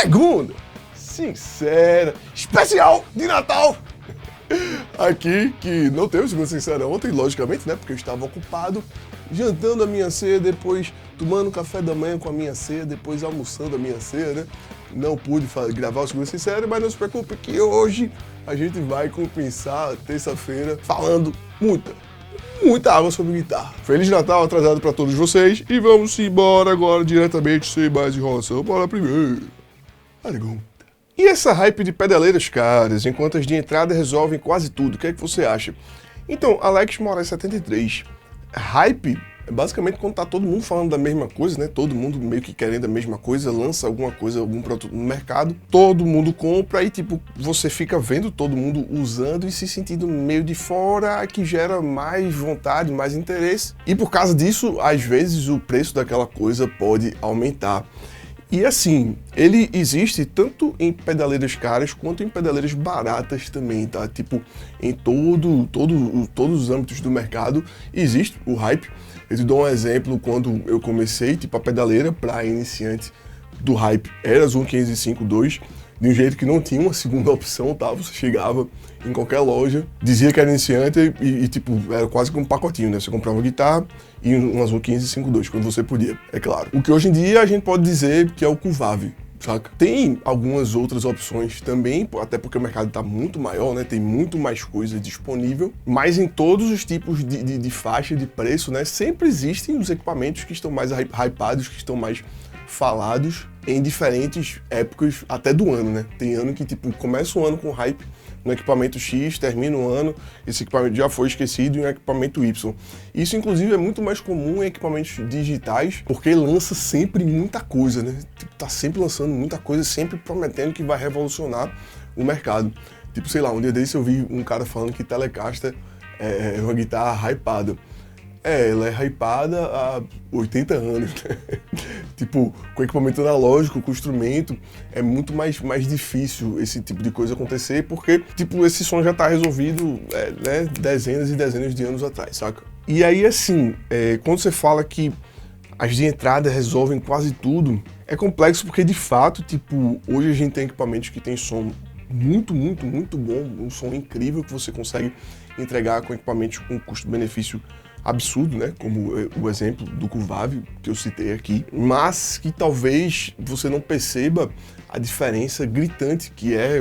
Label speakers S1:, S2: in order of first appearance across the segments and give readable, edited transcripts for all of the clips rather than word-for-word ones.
S1: segunda, sincera, especial de Natal. Aqui, que não teve segunda sincera ontem, logicamente, né? Porque eu estava ocupado, jantando a minha ceia, depois tomando café da manhã com a minha ceia, depois almoçando a minha ceia, né? Não pude gravar o segunda sincera, mas não se preocupe que hoje a gente vai compensar a terça-feira falando muita água sobre guitarra. Feliz Natal atrasado para todos vocês e vamos embora agora diretamente sem mais enrolação para a primeira pergunta. E essa hype de pedaleiras caras, enquanto as de entrada resolvem quase tudo, o que é que você acha? Então, Alex Moraes 73, hype é basicamente quando tá todo mundo falando da mesma coisa, né? Todo mundo meio que querendo a mesma coisa, lança alguma coisa, algum produto no mercado, todo mundo compra e tipo, você fica vendo todo mundo usando e se sentindo meio de fora, que gera mais vontade, mais interesse. E por causa disso, às vezes o preço daquela coisa pode aumentar. E assim, ele existe tanto em pedaleiras caras quanto em pedaleiras baratas também, tá? Tipo, em todos os âmbitos do mercado existe o hype. Eu te dou um exemplo, quando eu comecei, tipo, a pedaleira para iniciante do hype era Zoom 505.2, de um jeito que não tinha uma segunda opção, tá? Você chegava em qualquer loja, dizia que era iniciante e tipo, era quase que um pacotinho, né? Você comprava uma guitarra e um Zoom 505.2, quando você podia, é claro. O que hoje em dia a gente pode dizer que é o Curvave, saca? Tem algumas outras opções também, até porque o mercado está muito maior, né? Tem muito mais coisa disponível, mas em todos os tipos de faixa de preço, né? Sempre existem os equipamentos que estão mais hypados, que estão mais falados em diferentes épocas até do ano, né? Tem ano que tipo começa o ano com hype no equipamento X, termina o ano, esse equipamento já foi esquecido em um equipamento Y. Isso inclusive é muito mais comum em equipamentos digitais, porque lança sempre muita coisa, né? Tipo, tá sempre lançando muita coisa, sempre prometendo que vai revolucionar o mercado. Tipo, sei lá, um dia desse eu vi um cara falando que Telecaster é uma guitarra hypada. Ela é hypada há 80 anos, né? Tipo, com equipamento analógico, com instrumento, é muito mais difícil esse tipo de coisa acontecer, porque, tipo, esse som já tá resolvido, né, dezenas e dezenas de anos atrás, saca? E aí, assim, quando você fala que as de entrada resolvem quase tudo, é complexo porque, de fato, tipo, hoje a gente tem equipamentos que tem som muito bom, um som incrível que você consegue entregar com equipamentos com custo-benefício absurdo, né? Como o exemplo do Curvave que eu citei aqui, mas que talvez você não perceba a diferença gritante que é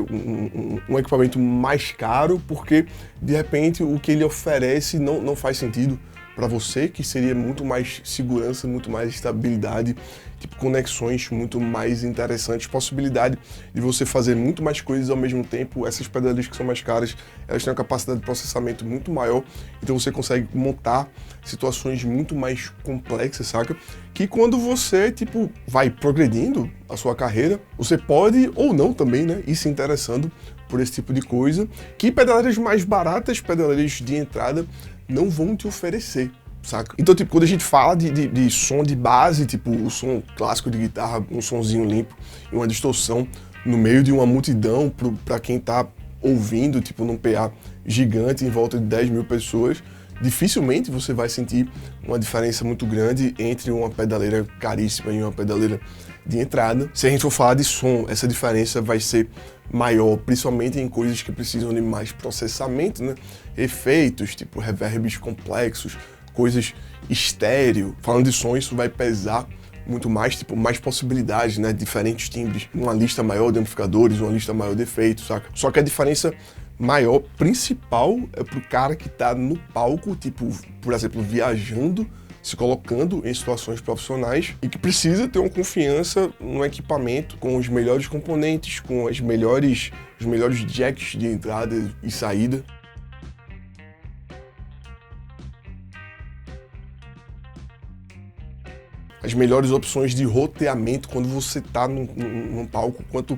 S1: um equipamento mais caro, porque de repente o que ele oferece não faz sentido para você, que seria muito mais segurança, muito mais estabilidade, tipo conexões muito mais interessantes, possibilidade de você fazer muito mais coisas ao mesmo tempo. Essas pedaleiras que são mais caras, elas têm uma capacidade de processamento muito maior, então você consegue montar situações muito mais complexas, saca? Que quando você, tipo, vai progredindo a sua carreira, você pode, ou não também, né, ir se interessando por esse tipo de coisa, que pedaleiras mais baratas, pedaleiras de entrada, não vão te oferecer, saca? Então, tipo, quando a gente fala de som de base, tipo, o som clássico de guitarra, um sonzinho limpo e uma distorção no meio de uma multidão, pra quem tá ouvindo, tipo, num PA gigante em volta de 10 mil pessoas, dificilmente você vai sentir uma diferença muito grande entre uma pedaleira caríssima e uma pedaleira de entrada. Se a gente for falar de som, essa diferença vai ser maior, principalmente em coisas que precisam de mais processamento, né? Efeitos, tipo reverbs complexos, coisas estéreo. Falando de som, isso vai pesar muito mais, tipo, mais possibilidades, né? Diferentes timbres, uma lista maior de amplificadores, uma lista maior de efeitos, saca? Só que a diferença maior, principal, é pro cara que tá no palco, tipo, por exemplo, viajando, se colocando em situações profissionais e que precisa ter uma confiança no equipamento com os melhores componentes, com os melhores jacks de entrada e saída. As melhores opções de roteamento quando você está num palco. Quanto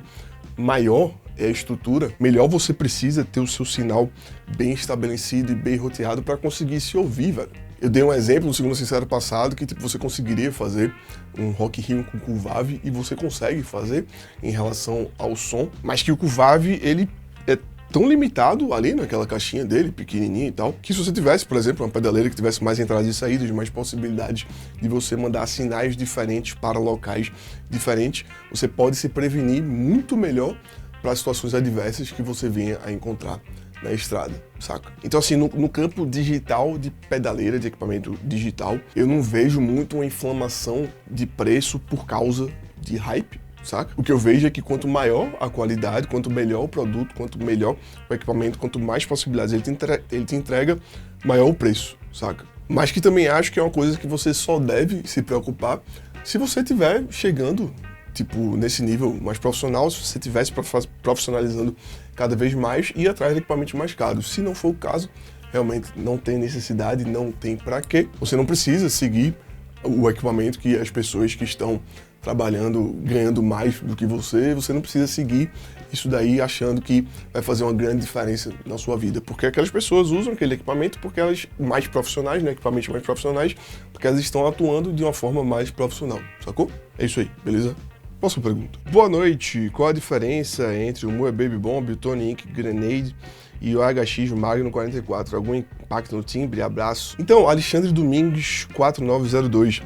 S1: maior é a estrutura, melhor você precisa ter o seu sinal bem estabelecido e bem roteado para conseguir se ouvir, velho. Eu dei um exemplo no Segunda Sincera passado que tipo, você conseguiria fazer um Rock Rio com Curvave e você consegue fazer em relação ao som, mas que o Curvave ele é tão limitado ali naquela caixinha dele, pequenininha e tal, que se você tivesse, por exemplo, uma pedaleira que tivesse mais entradas e saídas, mais possibilidades de você mandar sinais diferentes para locais diferentes, você pode se prevenir muito melhor para situações adversas que você venha a encontrar na estrada, saca? Então assim, no campo digital de pedaleira, de equipamento digital, eu não vejo muito uma inflamação de preço por causa de hype, saca? O que eu vejo é que quanto maior a qualidade, quanto melhor o produto, quanto melhor o equipamento, quanto mais possibilidades ele te entrega, maior o preço, saca? Mas que também acho que é uma coisa que você só deve se preocupar se você estiver chegando tipo, nesse nível mais profissional, se você estivesse profissionalizando cada vez mais e ir atrás de equipamentos mais caros. Se não for o caso, realmente não tem necessidade, não tem para quê. Você não precisa seguir o equipamento que as pessoas que estão trabalhando, ganhando mais do que você não precisa seguir isso daí achando que vai fazer uma grande diferença na sua vida. Porque aquelas pessoas usam aquele equipamento porque elas mais profissionais, né, equipamentos mais profissionais, porque elas estão atuando de uma forma mais profissional, sacou? É isso aí, beleza? Próxima pergunta. Boa noite, qual a diferença entre o Moe Baby Bomb, o Tony Inc Grenade e o HX Magno 44? Algum impacto no timbre? Abraço. Então, Alexandre Domingues 4902.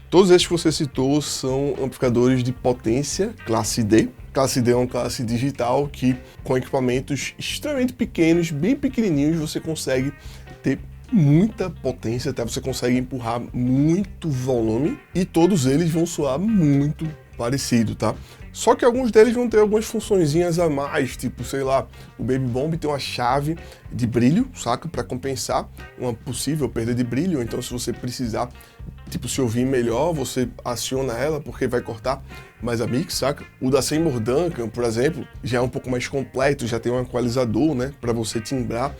S1: Todos esses que você citou são amplificadores de potência classe D. Classe D é uma classe digital que, com equipamentos extremamente pequenos, bem pequenininhos, você consegue ter muita potência, até você consegue empurrar muito volume e todos eles vão soar muito parecido, tá? Só que alguns deles vão ter algumas funçõezinhas a mais, tipo, sei lá, o Baby Bomb tem uma chave de brilho, saca? Para compensar uma possível perda de brilho, então se você precisar, tipo, se ouvir melhor, você aciona ela, porque vai cortar mais a mix, saca? O da Seymour Duncan, por exemplo, já é um pouco mais completo, já tem um equalizador, né? Para você timbrar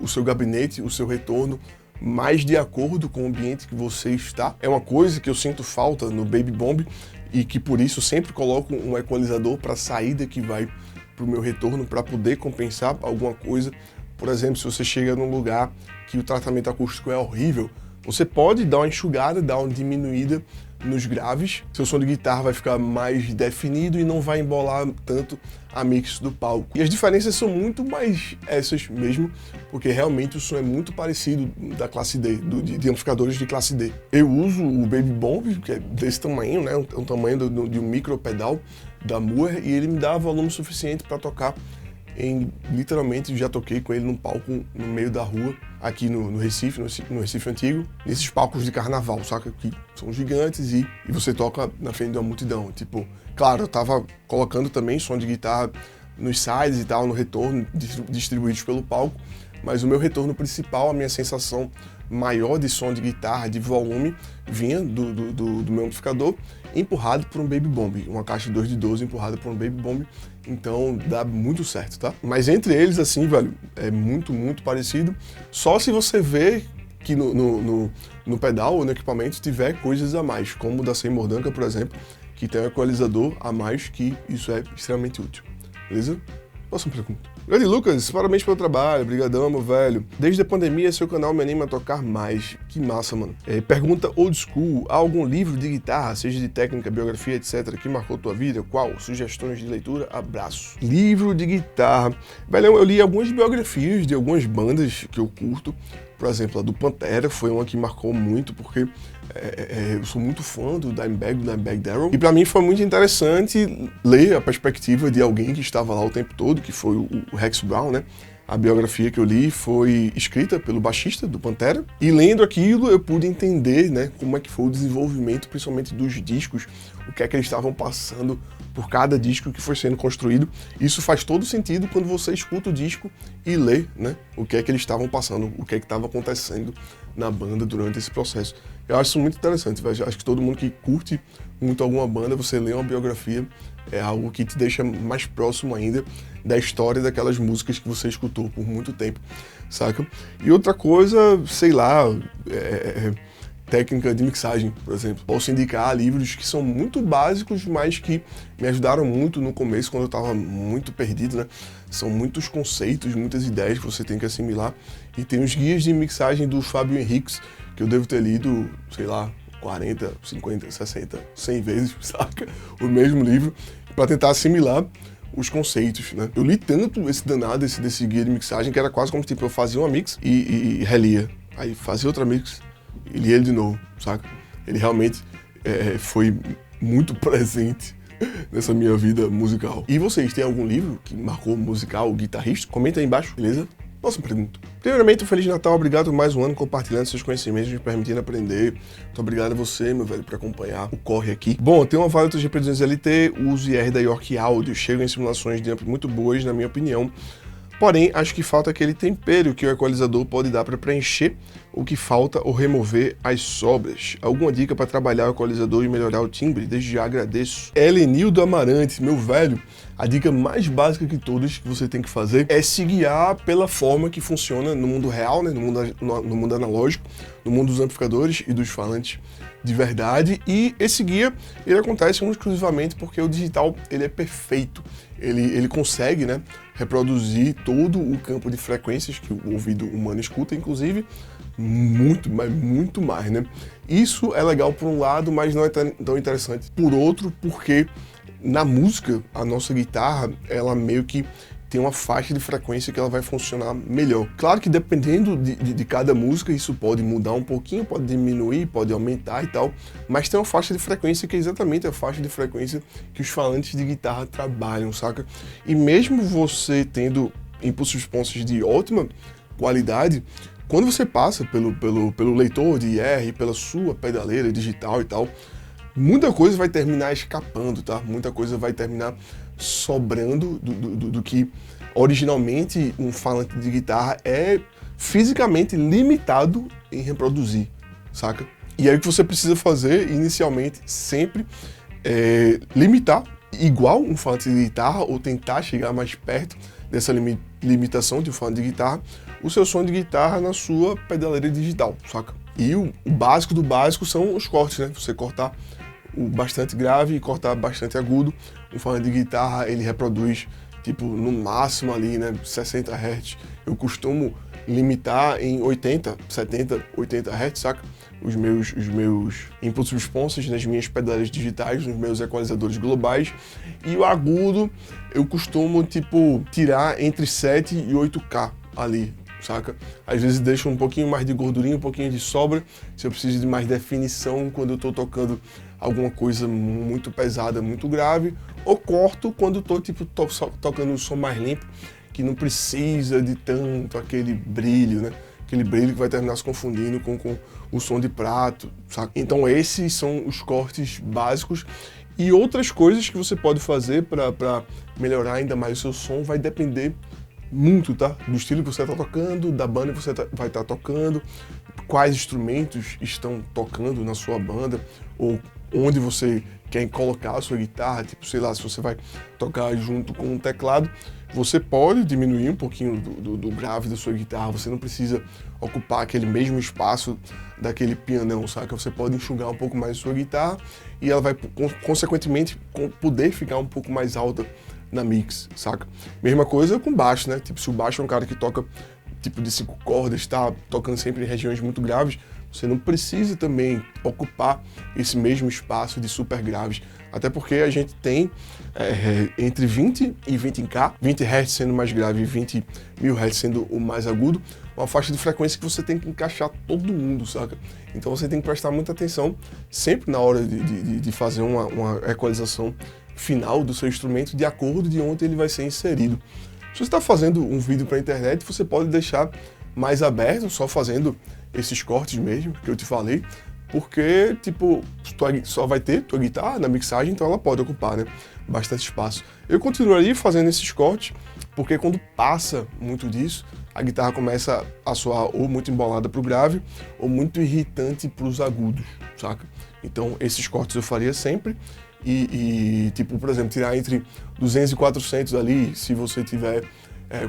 S1: o seu gabinete, o seu retorno, mais de acordo com o ambiente que você está. É uma coisa que eu sinto falta no Baby Bomb, e que por isso sempre coloco um equalizador para a saída que vai para o meu retorno, para poder compensar alguma coisa. Por exemplo, se você chega num lugar que o tratamento acústico é horrível, você pode dar uma enxugada, dar uma diminuída nos graves, seu som de guitarra vai ficar mais definido e não vai embolar tanto a mix do palco. E as diferenças são muito mais essas mesmo, porque realmente o som é muito parecido da classe D, de amplificadores de classe D. Eu uso o Baby Bomb, que é desse tamanho, né, um tamanho de um micro pedal da Moe, e ele me dá volume suficiente para tocar literalmente já toquei com ele num palco no meio da rua, aqui no Recife, no Recife Antigo, nesses palcos de carnaval, saca? Que são gigantes e você toca na frente de uma multidão. Tipo, claro, eu tava colocando também som de guitarra nos sides e tal, no retorno, distribuídos pelo palco, mas o meu retorno principal, a minha sensação maior de som de guitarra, de volume, vinha do meu amplificador, empurrado por um Baby Bomb, uma caixa 2 de 12 empurrada por um Baby Bomb, então dá muito certo, tá? Mas entre eles, assim, velho, é muito, muito parecido, só se você vê que no pedal ou no equipamento tiver coisas a mais, como o da Seymour Duncan, por exemplo, que tem um equalizador a mais, que isso é extremamente útil, beleza? Próxima pergunta. Grande Lucas, parabéns pelo trabalho, brigadão, meu velho. Desde a pandemia, seu canal me anima a tocar mais. Que massa, mano. Pergunta old school, há algum livro de guitarra, seja de técnica, biografia, etc., que marcou tua vida? Qual? Sugestões de leitura? Abraço. Livro de guitarra. Velho, eu li algumas biografias de algumas bandas que eu curto. Por exemplo, a do Pantera foi uma que marcou muito, porque eu sou muito fã do Dimebag Darrell. E pra mim foi muito interessante ler a perspectiva de alguém que estava lá o tempo todo, que foi o Rex Brown, né? A biografia que eu li foi escrita pelo baixista do Pantera. E lendo aquilo, eu pude entender, né, como é que foi o desenvolvimento, principalmente dos discos, o que é que eles estavam passando por cada disco que foi sendo construído. Isso faz todo sentido quando você escuta o disco e lê, né, o que é que eles estavam passando, o que é que estava acontecendo na banda durante esse processo. Eu acho isso muito interessante, velho. Acho que todo mundo que curte muito alguma banda, você lê uma biografia, é algo que te deixa mais próximo ainda da história daquelas músicas que você escutou por muito tempo, saca? E outra coisa, sei lá, técnica de mixagem, por exemplo. Posso indicar livros que são muito básicos, mas que me ajudaram muito no começo, quando eu estava muito perdido, né? São muitos conceitos, muitas ideias que você tem que assimilar. E tem os guias de mixagem do Fábio Henriques, que eu devo ter lido, sei lá, 40, 50, 60, 100 vezes, saca? O mesmo livro, para tentar assimilar os conceitos, né? Eu li tanto desse guia de mixagem que era quase como tipo, eu fazia uma mix e relia. Aí fazia outra mix e lia ele de novo, saca? Ele realmente foi muito presente nessa minha vida musical. E vocês, têm algum livro que marcou musical, guitarrista? Comenta aí embaixo, beleza? Próxima pergunta. Primeiramente, um Feliz Natal, obrigado por mais um ano compartilhando seus conhecimentos, me permitindo aprender. Muito obrigado a você, meu velho, por acompanhar o corre aqui. Bom, tem uma válvula GP200LT, uso IR da York Audio, chegam em simulações de amplo muito boas, na minha opinião. Porém, acho que falta aquele tempero que o equalizador pode dar para preencher o que falta ou remover as sobras. Alguma dica para trabalhar o equalizador e melhorar o timbre? Desde já agradeço. Helenildo Amarante, meu velho, a dica mais básica que todas que você tem que fazer é se guiar pela forma que funciona no mundo real, né? no mundo analógico, no mundo dos amplificadores e dos falantes de verdade, e esse guia ele acontece exclusivamente porque o digital ele é perfeito, ele consegue, né, reproduzir todo o campo de frequências que o ouvido humano escuta, inclusive muito mais, né? Isso é legal por um lado, mas não é tão interessante por outro, porque na música a nossa guitarra ela meio que tem uma faixa de frequência que ela vai funcionar melhor. Claro que dependendo de cada música, isso pode mudar um pouquinho, pode diminuir, pode aumentar e tal, mas tem uma faixa de frequência que é exatamente a faixa de frequência que os falantes de guitarra trabalham, saca? E mesmo você tendo impulsos responses de ótima qualidade, quando você passa pelo leitor de IR, pela sua pedaleira digital e tal, muita coisa vai terminar escapando, tá? Muita coisa vai terminar sobrando do que originalmente um falante de guitarra é fisicamente limitado em reproduzir, saca? E aí o que você precisa fazer inicialmente sempre é limitar igual um falante de guitarra ou tentar chegar mais perto dessa limitação de um falante de guitarra, o seu som de guitarra na sua pedaleira digital, saca? E o básico do básico são os cortes, né? Você cortar o bastante grave e cortar bastante agudo. Um falante de guitarra, ele reproduz, tipo, no máximo ali, né, 60 Hz. Eu costumo limitar em 80, 70, 80 Hz, saca? Os meus impulsos responses nas minhas pedaleiras digitais, nos meus equalizadores globais. E o agudo, eu costumo, tipo, tirar entre 7 e 8K ali, saca? Às vezes deixo um pouquinho mais de gordurinha, um pouquinho de sobra, se eu preciso de mais definição quando eu tô tocando alguma coisa muito pesada, muito grave, ou corto quando eu tô, tipo, tocando um som mais limpo, que não precisa de tanto aquele brilho, né? Aquele brilho que vai terminar se confundindo com o som de prato, saca? Então esses são os cortes básicos. E outras coisas que você pode fazer para melhorar ainda mais o seu som vai depender muito, tá? Do estilo que você está tocando, da banda que você vai estar tocando, quais instrumentos estão tocando na sua banda, ou onde você quer colocar a sua guitarra, tipo, sei lá, se você vai tocar junto com um teclado, você pode diminuir um pouquinho do grave da sua guitarra, você não precisa ocupar aquele mesmo espaço daquele pianão, saca? Você pode enxugar um pouco mais a sua guitarra e ela vai, consequentemente, poder ficar um pouco mais alta na mix, saca? Mesma coisa com baixo, né? Tipo, se o baixo é um cara que toca tipo de 5 cordas, tá tocando sempre em regiões muito graves, você não precisa também ocupar esse mesmo espaço de super graves. Até porque a gente tem entre 20 e 20K, 20 Hz sendo mais grave e 20 mil Hz sendo o mais agudo, uma faixa de frequência que você tem que encaixar todo mundo, saca? Então você tem que prestar muita atenção sempre na hora de fazer uma equalização final do seu instrumento de acordo de onde ele vai ser inserido. Se você está fazendo um vídeo para a internet, você pode deixar mais aberto, só fazendo esses cortes mesmo, que eu te falei, porque, tipo, só vai ter tua guitarra na mixagem, então ela pode ocupar, né, bastante espaço. Eu continuaria fazendo esses cortes, porque quando passa muito disso, a guitarra começa a soar ou muito embolada para o grave, ou muito irritante para os agudos, saca? Então, esses cortes eu faria sempre. Tipo, por exemplo, tirar entre 200 e 400 ali, se você tiver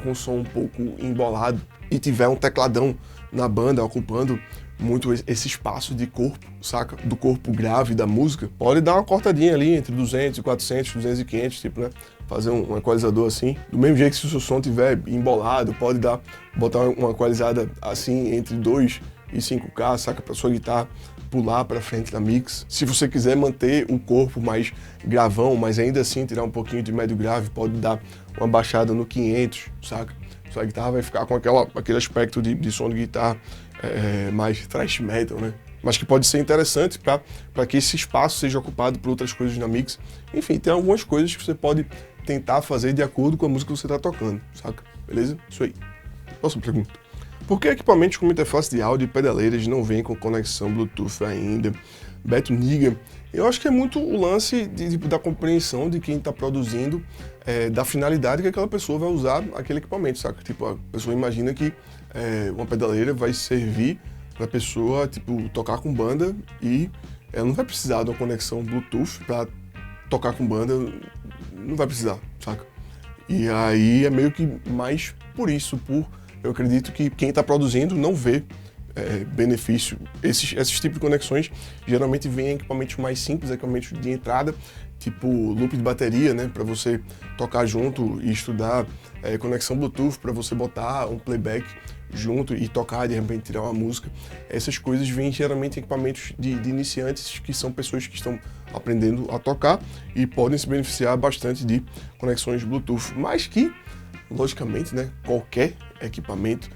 S1: com o som um pouco embolado e tiver um tecladão na banda ocupando muito esse espaço de corpo, saca? Do corpo grave da música, pode dar uma cortadinha ali entre 200 e 400, 200 e 500, tipo, né? Fazer um equalizador assim. Do mesmo jeito que se o seu som tiver embolado, pode botar uma equalizada assim entre 2 e 5K, saca? Pra sua guitarra pular pra frente na mix. Se você quiser manter o corpo mais gravão, mas ainda assim tirar um pouquinho de médio grave, pode dar uma baixada no 500, saca? Sua guitarra vai ficar com aquele aspecto de som de guitarra mais thrash metal, né? Mas que pode ser interessante para que esse espaço seja ocupado por outras coisas na mix. Enfim, tem algumas coisas que você pode tentar fazer de acordo com a música que você está tocando, saca? Beleza? Isso aí. Próxima pergunta. Por que equipamentos com interface de áudio e pedaleiras não vêm com conexão Bluetooth ainda? Beto Niga. Eu acho que é muito o lance da compreensão de quem está produzindo, da finalidade que aquela pessoa vai usar aquele equipamento, saca? Tipo, a pessoa imagina que uma pedaleira vai servir para a pessoa, tipo, tocar com banda e ela não vai precisar de uma conexão Bluetooth para tocar com banda, não vai precisar, saca? E aí é meio que mais por isso, eu acredito que quem está produzindo não vê benefício. Esses tipos de conexões geralmente vêm em equipamentos mais simples, equipamentos de entrada, tipo loop de bateria, né, para você tocar junto e estudar, conexão Bluetooth para você botar um playback junto e tocar, de repente tirar uma música. Essas coisas vêm geralmente em equipamentos de iniciantes, que são pessoas que estão aprendendo a tocar e podem se beneficiar bastante de conexões Bluetooth, mas que, logicamente, né, qualquer equipamento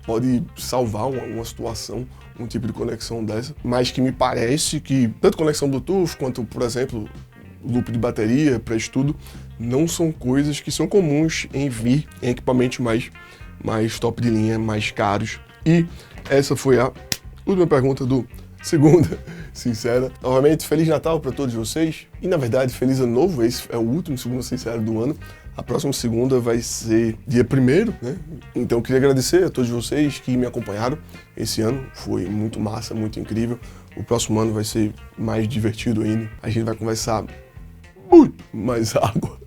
S1: pode salvar uma situação, um tipo de conexão dessa, mas que me parece que tanto conexão Bluetooth quanto, por exemplo, loop de bateria para estudo, não são coisas que são comuns em vir em equipamentos mais top de linha, mais caros. E essa foi a última pergunta do Segunda Sincera. Novamente, Feliz Natal para todos vocês e, na verdade, Feliz Ano Novo. Esse é o último Segunda Sincera do ano. A próxima segunda vai ser dia 1º, né? Então eu queria agradecer a todos vocês que me acompanharam esse ano. Foi muito massa, muito incrível. O próximo ano vai ser mais divertido ainda. A gente vai conversar muito mais água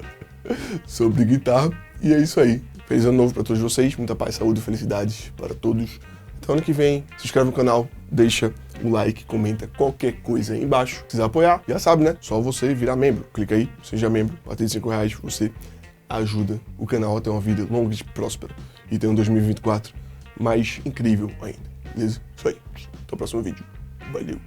S1: sobre guitarra. E é isso aí. Feliz Ano Novo para todos vocês. Muita paz, saúde e felicidades para todos. Até ano que vem. Se inscreve no canal, deixa um like, comenta qualquer coisa aí embaixo. Se quiser apoiar, já sabe, né? Só você virar membro. Clica aí, seja membro. A partir de R$5 você ajuda o canal a ter uma vida longa e próspera e ter um 2024 mais incrível ainda. Beleza? Isso aí. Até o próximo vídeo. Valeu!